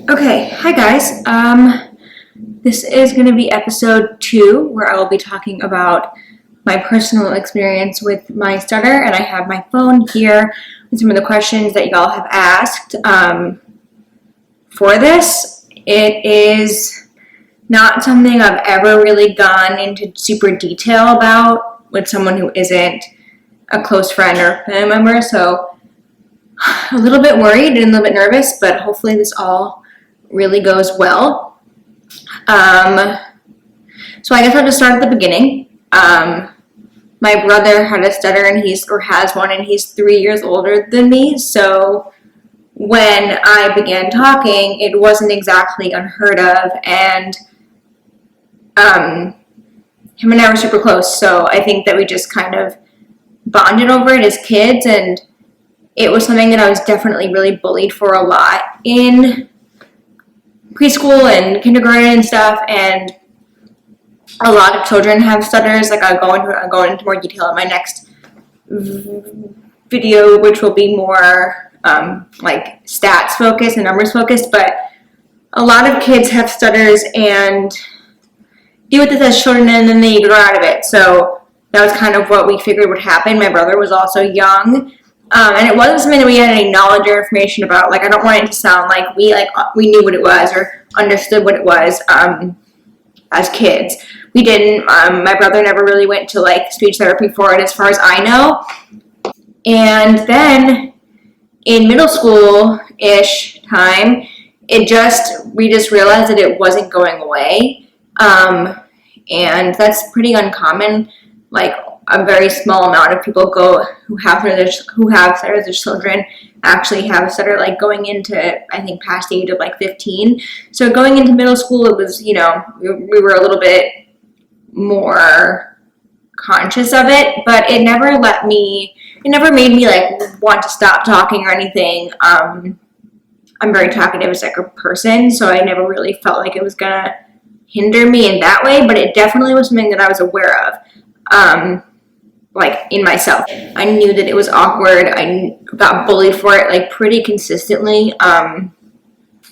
Okay, hi guys. This is going to be episode 2 where I will be talking about my personal experience with my stutter, and I have my phone here with some of the questions that y'all have asked for this. It is not something I've ever really gone into super detail about with someone who isn't a close friend or family member, so a little bit worried and a little bit nervous, but hopefully this all really goes well. So I guess I'll just start at the beginning. My brother had a stutter and has one, and he's 3 years older than me. So when I began talking, it wasn't exactly unheard of, and him and I were super close. So I think that we just kind of bonded over it as kids, and it was something that I was definitely really bullied for a lot in preschool and kindergarten and stuff, and a lot of children have stutters. Like I'll go into more detail in my next video, which will be more like stats focused and numbers focused, but a lot of kids have stutters and deal with this as children, and then they grow out of it. So that was kind of what we figured would happen. My brother was also young, and it wasn't something that we had any knowledge or information about. Like I don't want it to sound like we knew what it was or understood what it was as kids. We didn't. My brother never really went to like speech therapy for it, as far as I know. And then in middle school-ish time, we just realized that it wasn't going away, and that's pretty uncommon. Like a very small amount of people who have stutters as children actually have a stutter, like going into, I think, past the age of like 15. So going into middle school, it was, we were a little bit more conscious of it, but it never made me like want to stop talking or anything. I'm very talkative as like a person, so I never really felt like it was gonna hinder me in that way, but it definitely was something that I was aware of. Like in myself, I knew that it was awkward. I got bullied for it like pretty consistently, and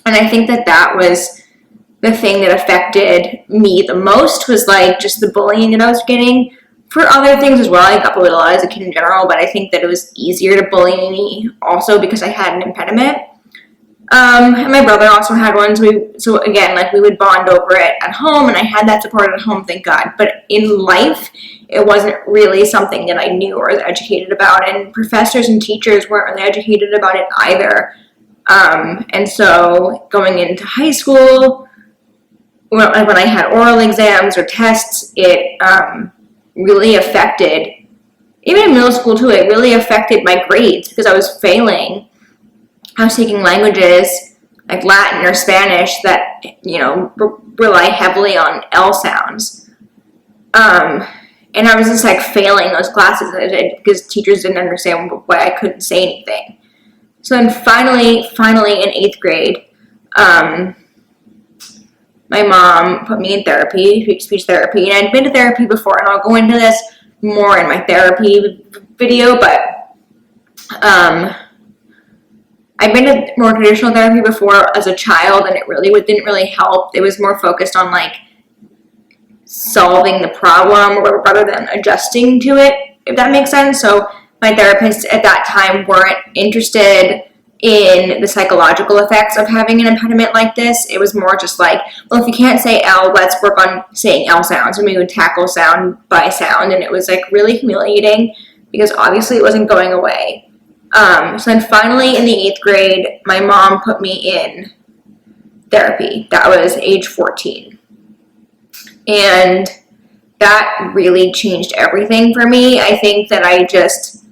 I think that was the thing that affected me the most, was like just the bullying that I was getting. For other things as well, I got bullied a lot as a kid in general, but I think that it was easier to bully me also because I had an impediment. And my brother also had one, so again, like we would bond over it at home, and I had that support at home, thank God. But in life, it wasn't really something that I knew or was educated about, and professors and teachers weren't really educated about it either. And so going into high school, when I had oral exams or tests, it really affected, even in middle school too, it really affected my grades because I was failing. I was taking languages like Latin or Spanish that, rely heavily on L sounds. And I was just like failing those classes because teachers didn't understand why I couldn't say anything. So then finally in 8th grade, my mom put me in therapy, speech therapy, and I'd been to therapy before, and I'll go into this more in my therapy video, but I've been to more traditional therapy before as a child, and it didn't really help. It was more focused on like solving the problem rather than adjusting to it, if that makes sense. So my therapists at that time weren't interested in the psychological effects of having an impediment like this. It was more just like, well, if you can't say L, let's work on saying L sounds. And we would tackle sound by sound, and it was like really humiliating because obviously it wasn't going away. So then finally in the 8th grade, my mom put me in therapy. That was age 14. And that really changed everything for me. I think that I just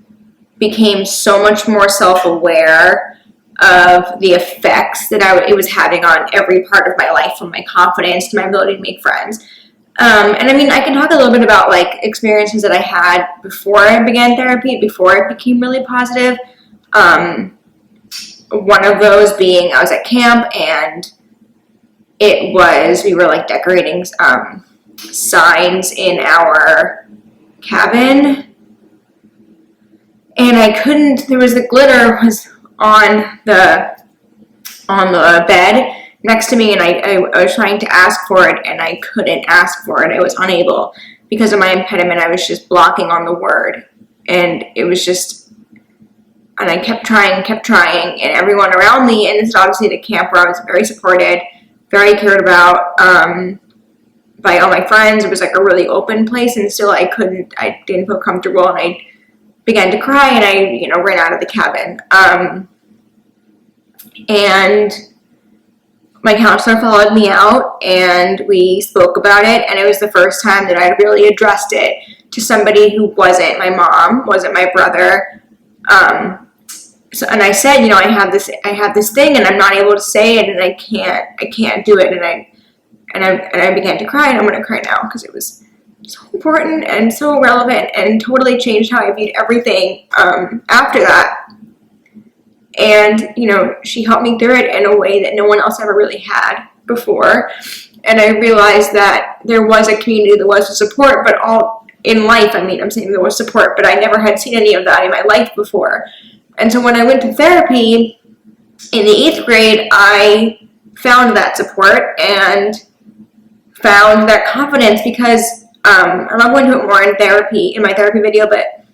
became so much more self-aware of the effects that it was having on every part of my life, from my confidence to my ability to make friends. And I mean, I can talk a little bit about like experiences that I had before I began therapy, before it became really positive. One of those being I was at camp, and we were like decorating signs in our cabin, and the glitter was on the bed, next to me, and I was trying to ask for it, and I couldn't ask for it. I was unable because of my impediment. I was just blocking on the word, and it was just, and I kept trying, and everyone around me, and this is obviously the camp where I was very supported, very cared about by all my friends. It was like a really open place, and still I didn't feel comfortable, and I began to cry, and I, ran out of the cabin. And my counselor followed me out, and we spoke about it, and it was the first time that I really addressed it to somebody who wasn't my mom, wasn't my brother. And I said, I have this thing, and I'm not able to say it, and I can't do it, and I began to cry, and I'm going to cry now because it was so important and so relevant and totally changed how I viewed everything after that. And, she helped me through it in a way that no one else ever really had before. And I realized that there was a community, there was support, but all in life, I'm saying there was support, but I never had seen any of that in my life before. And so when I went to therapy in the 8th grade, I found that support and found that confidence because I'm not going to it more in my therapy video, but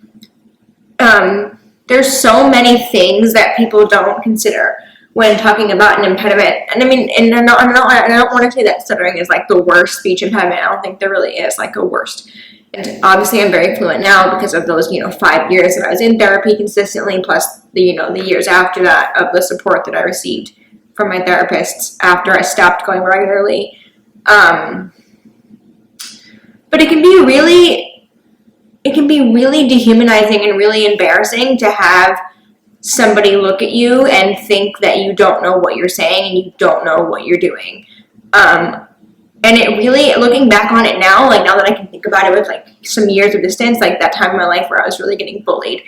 there's so many things that people don't consider when talking about an impediment. And I don't want to say that stuttering is like the worst speech impediment. I don't think there really is like a worst. And obviously I'm very fluent now because of those, 5 years that I was in therapy consistently, plus the years after that of the support that I received from my therapists after I stopped going regularly. But it can be really dehumanizing and really embarrassing to have somebody look at you and think that you don't know what you're saying and you don't know what you're doing. And it really, looking back on it now, like now that I can think about it with like some years of distance, like that time in my life where I was really getting bullied,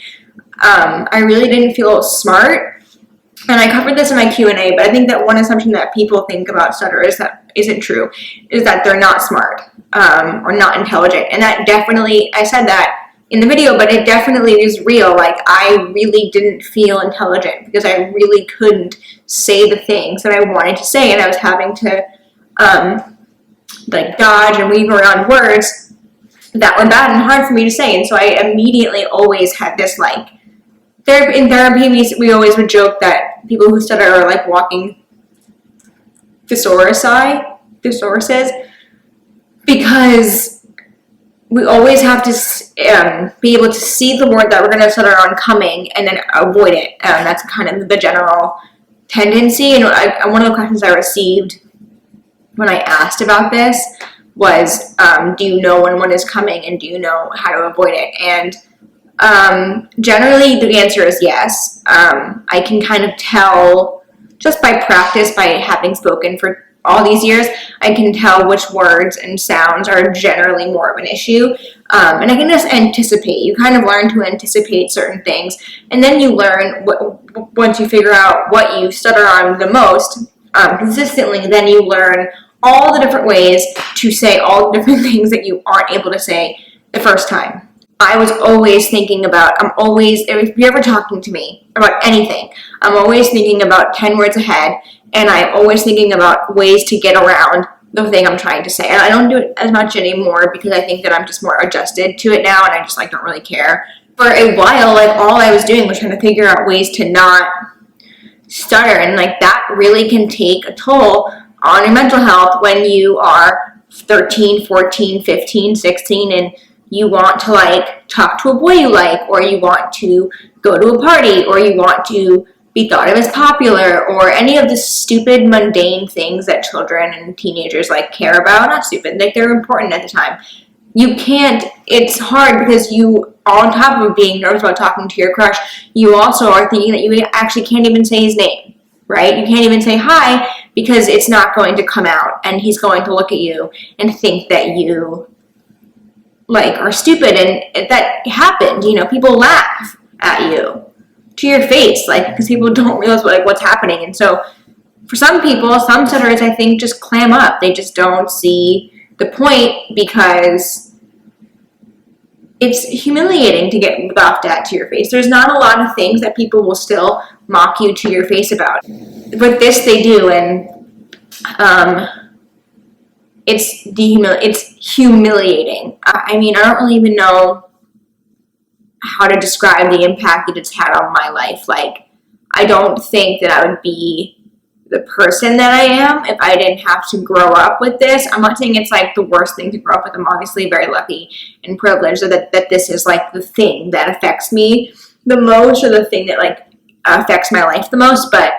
I really didn't feel smart. And I covered this in my Q&A, but I think that one assumption that people think about stutterers that isn't true is that they're not smart or not intelligent. And that definitely, I said that in the video, but it definitely is real. Like I really didn't feel intelligent because I really couldn't say the things that I wanted to say, and I was having to like dodge and weave around words that were bad and hard for me to say. And so I immediately always had this like, in therapy we always would joke that people who stutter are like walking thesauruses, because we always have to be able to see the word that we're going to stutter on coming and then avoid it. That's kind of the general tendency. And one of the questions I received when I asked about this was, do you know when one is coming and do you know how to avoid it? And generally the answer is yes. I can kind of tell just by practice, by having spoken for all these years, I can tell which words and sounds are generally more of an issue. And I can just anticipate. You kind of learn to anticipate certain things. And then you learn, once you figure out what you stutter on the most consistently, then you learn all the different ways to say all the different things that you aren't able to say the first time. I was always thinking about, if you're ever talking to me about anything, I'm always thinking about 10 words ahead, and I'm always thinking about ways to get around the thing I'm trying to say. And I don't do it as much anymore because I think that I'm just more adjusted to it now, and I just like don't really care. For a while, like all I was doing was trying to figure out ways to not stutter, and like that really can take a toll on your mental health when you are 13, 14, 15, 16, and you want to like talk to a boy you like, or you want to go to a party, or you want to be thought of as popular, or any of the stupid mundane things that children and teenagers like care about. Not stupid, like they're important at the time. You can't, it's hard because you, on top of being nervous about talking to your crush, you also are thinking that you actually can't even say his name, right? You can't even say hi because it's not going to come out, and he's going to look at you and think that you like are stupid. And that happened, people laugh at you to your face, like, because people don't realize what's happening. And so for some people, some stutterers, I think, just clam up. They just don't see the point because it's humiliating to get laughed at to your face. There's not a lot of things that people will still mock you to your face about, but this they do. And It's humiliating. I mean, I don't really even know how to describe the impact that it's had on my life. Like, I don't think that I would be the person that I am if I didn't have to grow up with this. I'm not saying it's like the worst thing to grow up with. I'm obviously very lucky and privileged that this is like the thing that affects me the most, or the thing that like affects my life the most. But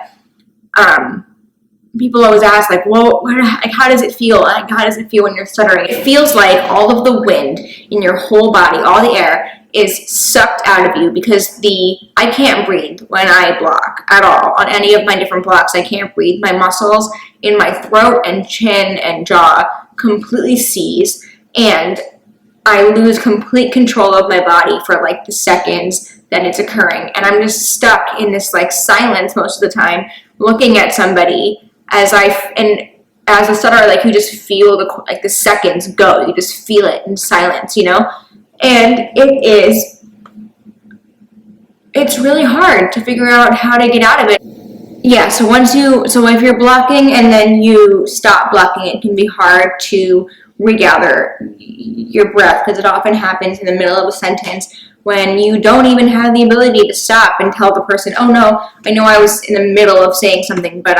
people always ask, like, well, like, how does it feel? Like, how does it feel when you're stuttering? It feels like all of the wind in your whole body, all the air, is sucked out of you, because I can't breathe when I block at all. On any of my different blocks, I can't breathe. My muscles in my throat and chin and jaw completely seize, and I lose complete control of my body for like the seconds that it's occurring. And I'm just stuck in this like silence most of the time, looking at somebody as a stutterer, like, you just feel the seconds go. You just feel it in silence, you know? And it's really hard to figure out how to get out of it. Yeah, so if you're blocking and then you stop blocking, it can be hard to regather your breath, because it often happens in the middle of a sentence when you don't even have the ability to stop and tell the person, oh no, I know I was in the middle of saying something, but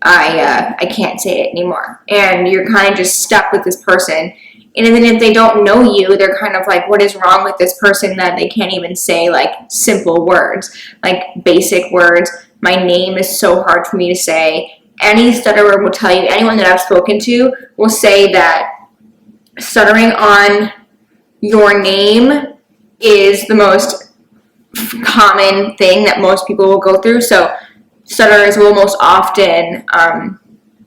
I can't say it anymore. And you're kind of just stuck with this person. And then if they don't know you, they're kind of like, what is wrong with this person that they can't even say like simple words, like basic words. My name is so hard for me to say. Any stutterer will tell you, anyone that I've spoken to will say that stuttering on your name is the most common thing that most people will go through. So stutterers will most often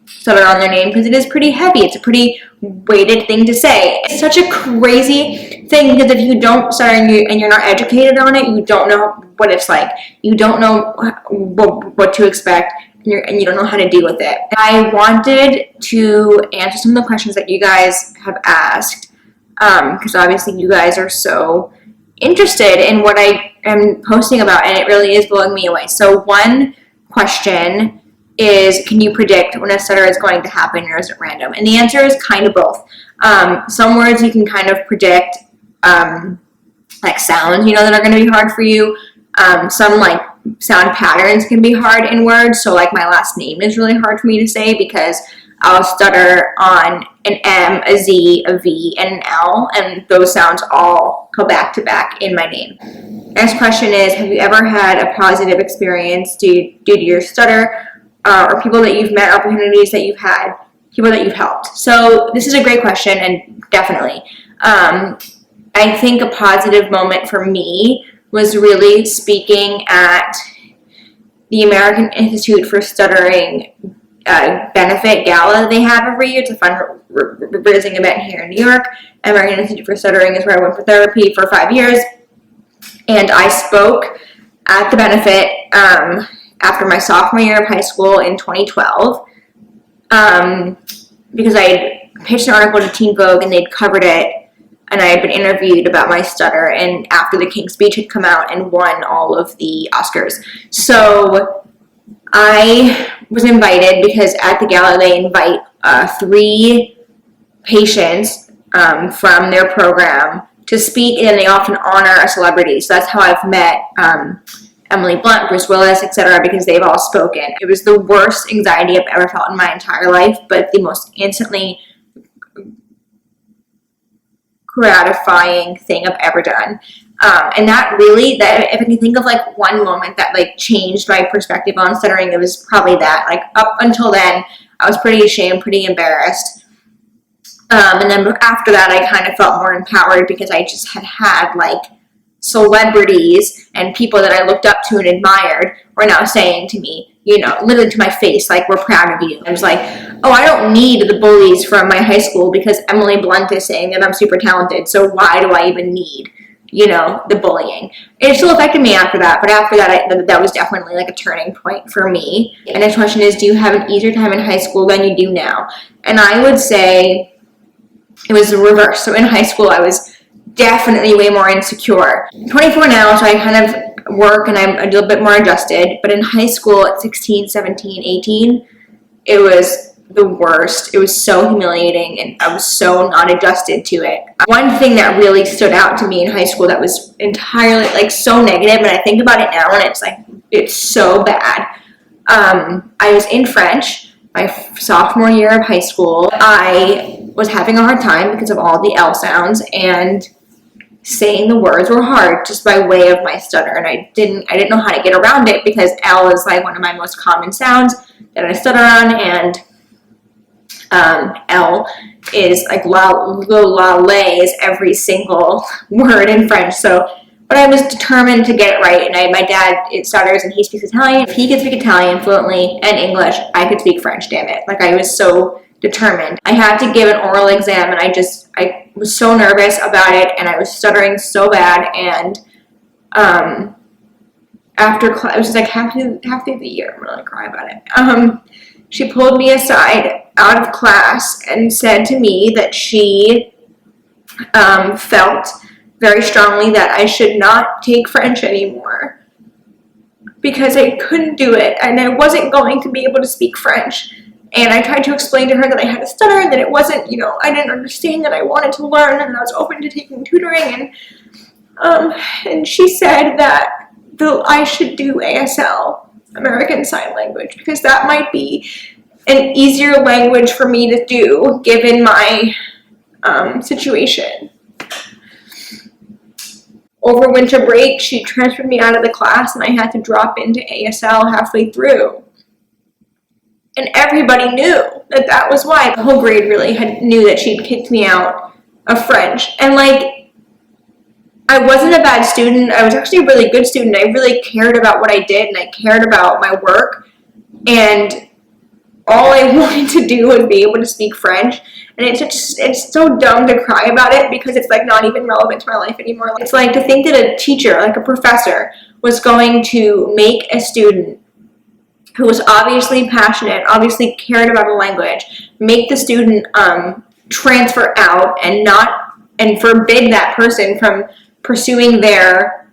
stutter on their name because it is pretty heavy. It's a pretty weighted thing to say. It's such a crazy thing, because if you don't stutter and you're not educated on it, you don't know what it's like. You don't know what to expect, and you don't know how to deal with it. I wanted to answer some of the questions that you guys have asked, because obviously you guys are so interested in what I am posting about, and it really is blowing me away. So one question is, can you predict when a stutter is going to happen, or is it random? And the answer is kind of both. Some words you can kind of predict, like sounds, that are going to be hard for you. Some like sound patterns can be hard in words. So like my last name is really hard for me to say, because I'll stutter on an M, a Z, a V, and an L, and those sounds all go back to back in my name. Next question is, have you ever had a positive experience due to your stutter, or people that you've met, opportunities that you've had, people that you've helped? So this is a great question, and definitely. I think a positive moment for me was really speaking at the American Institute for Stuttering benefit gala they have every year. It's a fundraising event here in New York. American Institute for Stuttering is where I went for therapy for 5 years. And I spoke at the benefit after my sophomore year of high school in 2012, because I had pitched an article to Teen Vogue and they'd covered it, and I had been interviewed about my stutter, and after the King's Speech had come out and won all of the Oscars. So I was invited, because at the gala they invite 3 patients from their program to speak, and they often honor a celebrity. So that's how I've met Emily Blunt, Bruce Willis, etc., because they've all spoken. It was the worst anxiety I've ever felt in my entire life, but the most instantly gratifying thing I've ever done. And that if I can think of like one moment that like changed my perspective on stuttering, it was probably that. Like up until then, I was pretty ashamed, pretty embarrassed. And then after that, I kind of felt more empowered, because I just had like celebrities and people that I looked up to and admired were now saying to me, literally to my face, like, we're proud of you. I was like, oh, I don't need the bullies from my high school, because Emily Blunt is saying that I'm super talented. So why do I even need, the bullying? It still affected me after that, but after that, that was definitely like a turning point for me. And the next question is, do you have an easier time in high school than you do now? And I would say it was the reverse. So in high school, I was definitely way more insecure. I'm 24 now, so I kind of work and I'm a little bit more adjusted. But in high school at 16, 17, 18, It was the worst. It was so humiliating, and I was so not adjusted to it. One thing that really stood out to me in high school that was entirely like so negative, and I think about it now and it's like, it's so bad. I was in French my sophomore year of high school. I was having a hard time because of all the L sounds, and saying the words were hard just by way of my stutter, and I didn't know how to get around it because L is like one of my most common sounds that I stutter on, and L is like la is every single word in French. So, but I was determined to get it right, and my dad stutters and he speaks Italian. If he could speak Italian fluently and English, I could speak French, damn it. Like, I was so determined. I had to give an oral exam, and I was so nervous about it, and I was stuttering so bad, and after class, it was just like half through the year, I'm gonna cry about it. She pulled me aside out of class and said to me that she felt very strongly that I should not take French anymore because I couldn't do it, and I wasn't going to be able to speak French. And I tried to explain to her that I had a stutter, and that it wasn't, I didn't understand, that I wanted to learn, and I was open to taking tutoring, and she said that I should do ASL, American Sign Language, because that might be an easier language for me to do given my situation. Over winter break, she transferred me out of the class, and I had to drop into ASL halfway through. And everybody knew that was why. The whole grade really knew that she'd kicked me out of French. And like, I wasn't a bad student. I was actually a really good student. I really cared about what I did, and I cared about my work. And all I wanted to do was be able to speak French. And it's so dumb to cry about it because it's like not even relevant to my life anymore. It's like to think that a teacher, like a professor, was going to make a student who was obviously passionate, obviously cared about the language, make the student transfer out and forbid that person from pursuing their,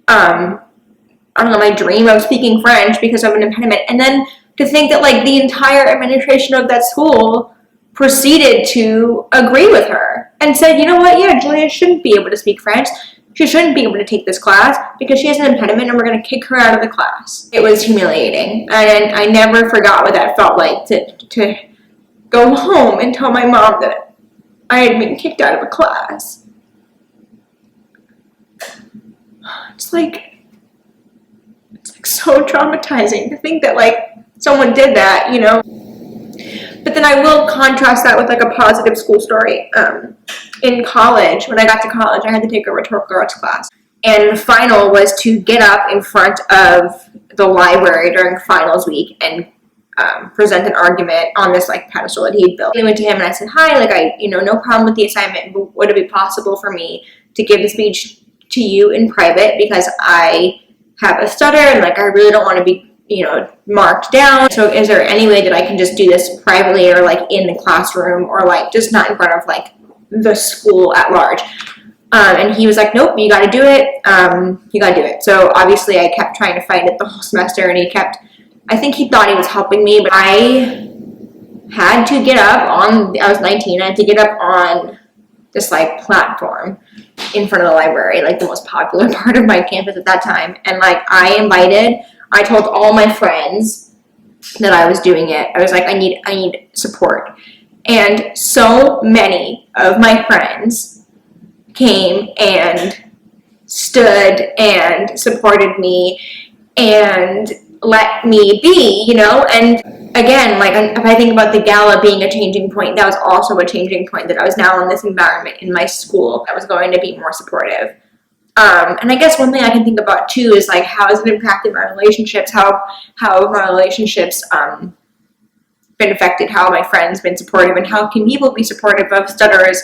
my dream of speaking French because of an impediment. And then to think that like the entire administration of that school proceeded to agree with her and said, you know what, yeah, Julia shouldn't be able to speak French. She shouldn't be able to take this class because she has an impediment, and we're going to kick her out of the class. It was humiliating, and I never forgot what that felt like to go home and tell my mom that I had been kicked out of a class. It's like so traumatizing to think that like someone did that, But then I will contrast that with like a positive school story. In college, when I got to college, I had to take a rhetorical arts class. And the final was to get up in front of the library during finals week and present an argument on this like pedestal that he'd built. I went to him and I said, hi, like no problem with the assignment, but would it be possible for me to give the speech to you in private because I have a stutter and like I really don't want to be marked down. So is there any way that I can just do this privately or like in the classroom or like just not in front of like the school at large? And he was like, nope, you got to do it. You got to do it. So obviously I kept trying to fight it the whole semester, and I think he thought he was helping me, but I had to get up I was 19, I had to get up on this like platform in front of the library, like the most popular part of my campus at that time. And like I told all my friends that I was doing it. I was like, I need support. And so many of my friends came and stood and supported me and let me be, and again, like if I think about the gala being a changing point, that was also a changing point, that I was now in this environment in my school that was going to be more supportive. And I guess one thing I can think about too is like, how has it impacted my relationships? How have my relationships been affected? How have my friends been supportive? And how can people be supportive of stutterers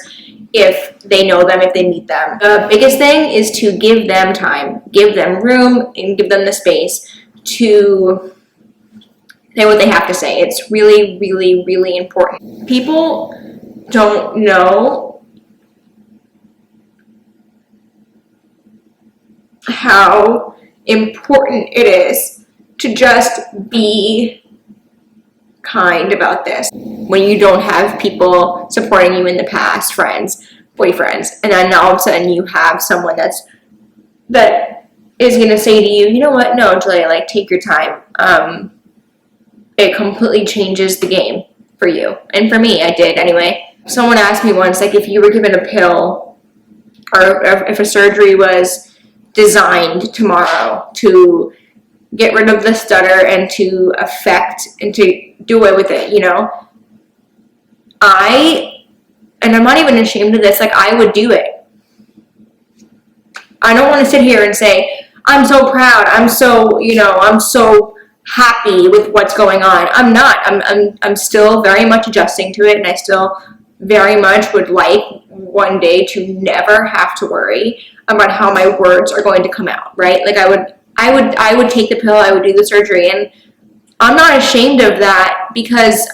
if they know them, if they meet them? The biggest thing is to give them time, give them room, and give them the space to say what they have to say. It's really, really, really important. People don't know how important it is to just be kind about this. When you don't have people supporting you in the past, friends, boyfriends, and then all of a sudden you have someone that is going to say to you, you know what, no, Julia, like, take your time. It completely changes the game for you. And for me, I did anyway. Someone asked me once, like, if you were given a pill or if a surgery was designed tomorrow to get rid of the stutter and to do away with it, you know, and I'm not even ashamed of this, like, I would do it. I don't want to sit here and say, I'm so proud, I'm so happy with what's going on. I'm not. I'm still very much adjusting to it, and I still very much would like one day to never have to worry about how my words are going to come out, right? Like, I would take the pill, I would do the surgery, and I'm not ashamed of that, because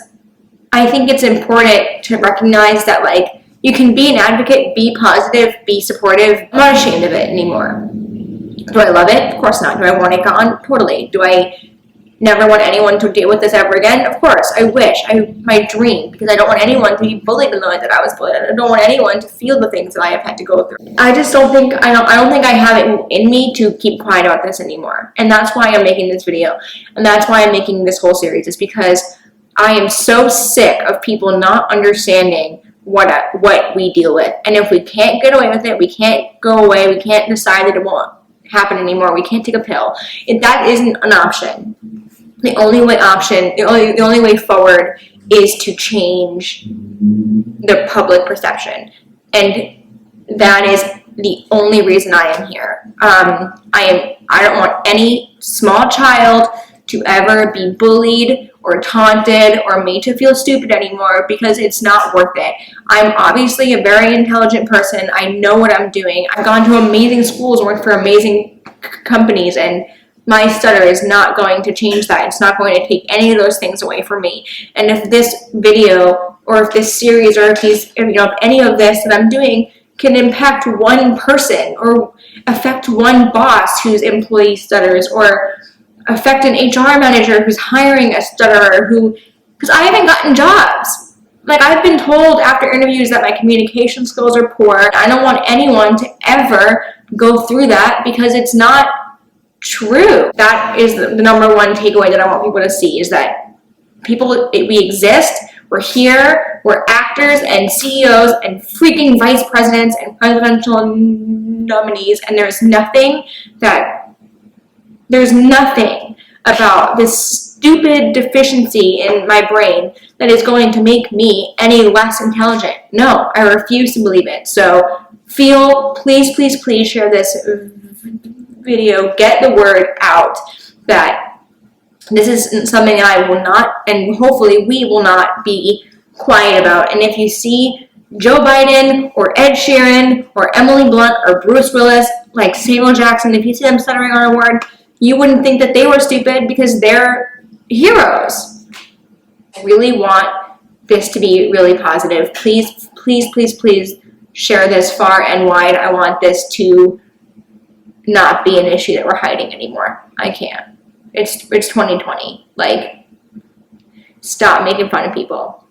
I think it's important to recognize that, like, you can be an advocate, be positive, be supportive. I'm not ashamed of it anymore. Do I love it? Of course not. Do I want it gone? Totally. Do I never want anyone to deal with this ever again? Of course. I wish. My dream, because I don't want anyone to be bullied in the way that I was bullied. I don't want anyone to feel the things that I have had to go through. I just don't think I don't think I have it in me to keep quiet about this anymore. And that's why I'm making this video. And that's why I'm making this whole series, is because I am so sick of people not understanding what we deal with. And if we can't get away with it, we can't go away, we can't decide that it won't happen anymore, we can't take a pill. If that isn't an option, the only way forward is to change the public perception. And that is the only reason I am here. I don't want any small child to ever be bullied or taunted or made to feel stupid anymore, because it's not worth it. I'm obviously a very intelligent person. I know what I'm doing. I've gone to amazing schools, worked for amazing companies, and my stutter is not going to change that. It's not going to take any of those things away from me. And if this video, or if this series, or if any of this that I'm doing can impact one person, or affect one boss whose employee stutters, or affect an HR manager who's hiring a stutterer, because I haven't gotten jobs. Like, I've been told after interviews that my communication skills are poor. I don't want anyone to ever go through that, because it's not true. That is the number one takeaway that I want people to see, is that we exist, we're here, we're actors and CEOs and freaking vice presidents and presidential nominees, and there's nothing about this stupid deficiency in my brain that is going to make me any less intelligent. No, I refuse to believe it. So please share this video. Get the word out that this is something I will not, and hopefully we will not, be quiet about. And if you see Joe Biden or Ed Sheeran or Emily Blunt or Bruce Willis, like Samuel Jackson, if you see them stuttering on a word, you wouldn't think that they were stupid, because they're heroes. I really want this to be really positive. Please share this far and wide. I want this to not be an issue that we're hiding anymore. I can't. It's 2020. Like, stop making fun of people.